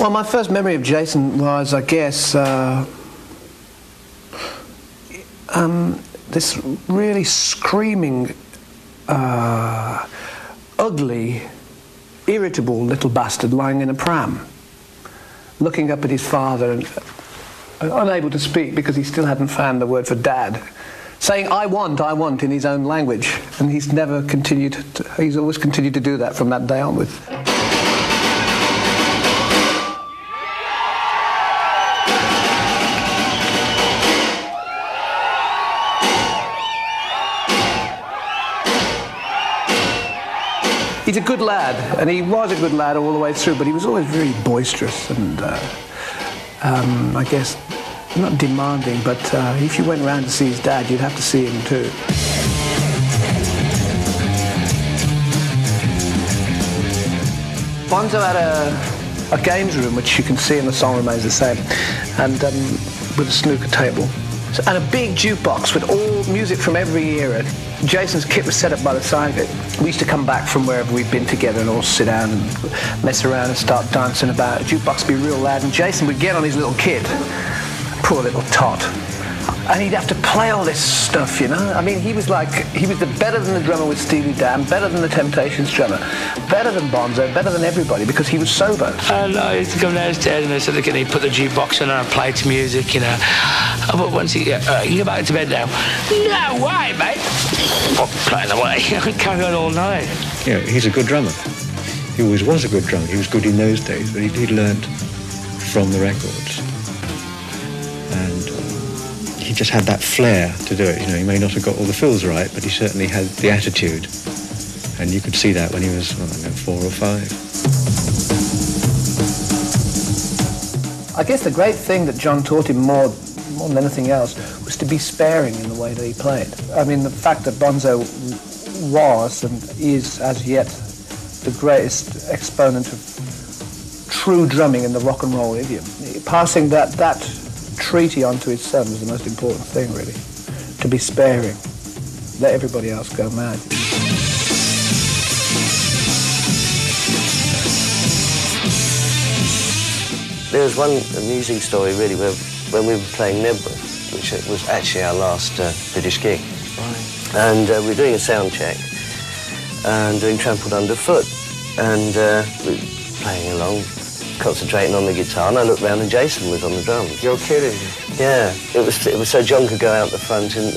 Well, my first memory of Jason was, I guess, this really screaming, ugly, irritable little bastard lying in a pram, looking up at his father and unable to speak because he still hadn't found the word for dad, saying I want in his own language, and he's always continued to do that from that day onwards. He's a good lad, and he was a good lad all the way through, but he was always very boisterous and, I guess, not demanding, but if you went round to see his dad, you'd have to see him too. Bonzo had a games room, which you can see in the song remains the same, and with a snooker table. And a big jukebox with all music from every era. Jason's kit was set up by the side of it. We used to come back from wherever we'd been together and all sit down and mess around and start dancing about. The jukebox would be real loud, and Jason would get on his little kit, poor little tot, and he'd have to play all this stuff, you know? I mean, he was better than the drummer with Steely Dan, better than the Temptations drummer, better than Bonzo, better than everybody, because he was sober. And I used to come downstairs and I said, can he put the jukebox on and I played some music, you know? But once you can go back to bed now. No way, mate. I'm playing away. I could carry on all night. Yeah, he's a good drummer. He always was a good drummer. He was good in those days, but he learned from the records. And he just had that flair to do it. You know, he may not have got all the fills right, but he certainly had the attitude. And you could see that when he was, well, I don't know, 4 or 5. I guess the great thing that John taught him more than anything else was to be sparing in the way that he played. I mean, the fact that Bonzo was and is as yet the greatest exponent of true drumming in the rock and roll idiom. Passing that treaty onto his son was the most important thing, really. To be sparing. Let everybody else go mad. There was one amusing story, really, where when we were playing Nebworth, which was actually our last British gig. Right. And we were doing a sound check and doing Trampled Underfoot. And we were playing along, concentrating on the guitar, and I looked round and Jason was on the drums. You're kidding. Yeah, it was so John could go out the front and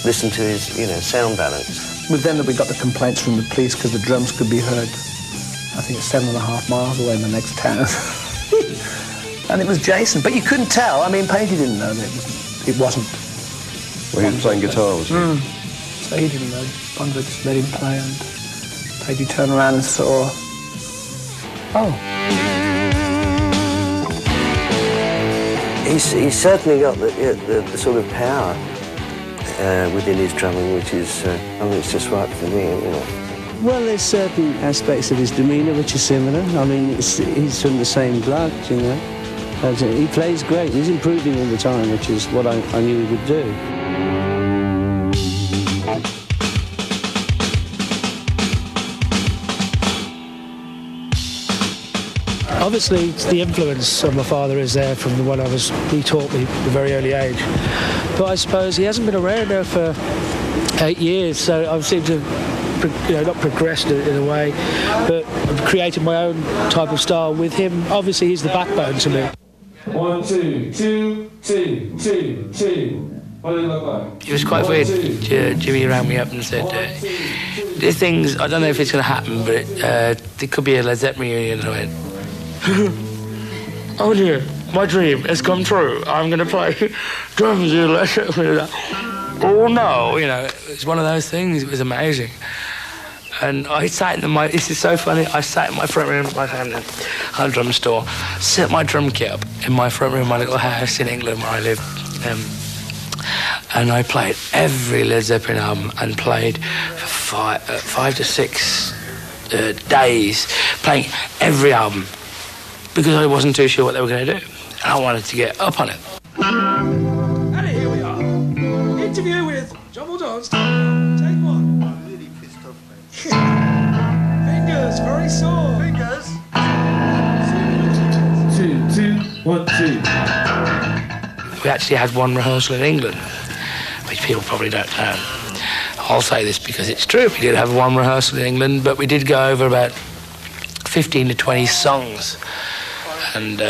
listen to his, you know, sound balance. It was then that we got the complaints from the police because the drums could be heard, I think, 7.5 miles away in the next town. And it was Jason, but you couldn't tell. I mean, Painty didn't know that it wasn't. Well, he was playing guitar, was he? So he didn't know. Bonzo just let him play, and Painty turned around and saw, oh. He's certainly got the sort of power within his drumming, which is, I mean, it's just right for me, you know. Well, there's certain aspects of his demeanour which are similar. I mean, he's from the same blood, you know. He plays great. He's improving all the time, which is what I knew he would do. Obviously, the influence of my father is there from the one he taught me at a very early age. But I suppose he hasn't been around now for 8 years, so I've seemed to, you know, not progressed in a way, but I've created my own type of style with him. Obviously, he's the backbone to me. 1, 2, 2, 2, 2, 2. What did it look like? It was quite weird. Jimmy rang me up and said, "These things, I don't know if it's going to happen, but it could be a Led Zeppelin reunion." And I went, "Oh dear, my dream has come true. I'm going to play drums in Led Zeppelin." Oh no, you know, it was one of those things. It was amazing. And I sat in this is so funny, I sat in my front room, my family had a drum store, set my drum kit up in my front room, my little house in England where I live. And I played every Led Zeppelin album and played for 5 to 6 days, playing every album, because I wasn't too sure what they were going to do. And I wanted to get up on it. And here we are. Interview with John Johnston. Take 1. I'm really pissed off, mate. Fingers, very sore. Fingers? 1, 2. We actually had one rehearsal in England, which people probably don't know. I'll say this because it's true. We did have one rehearsal in England, but we did go over about 15 to 20 songs. And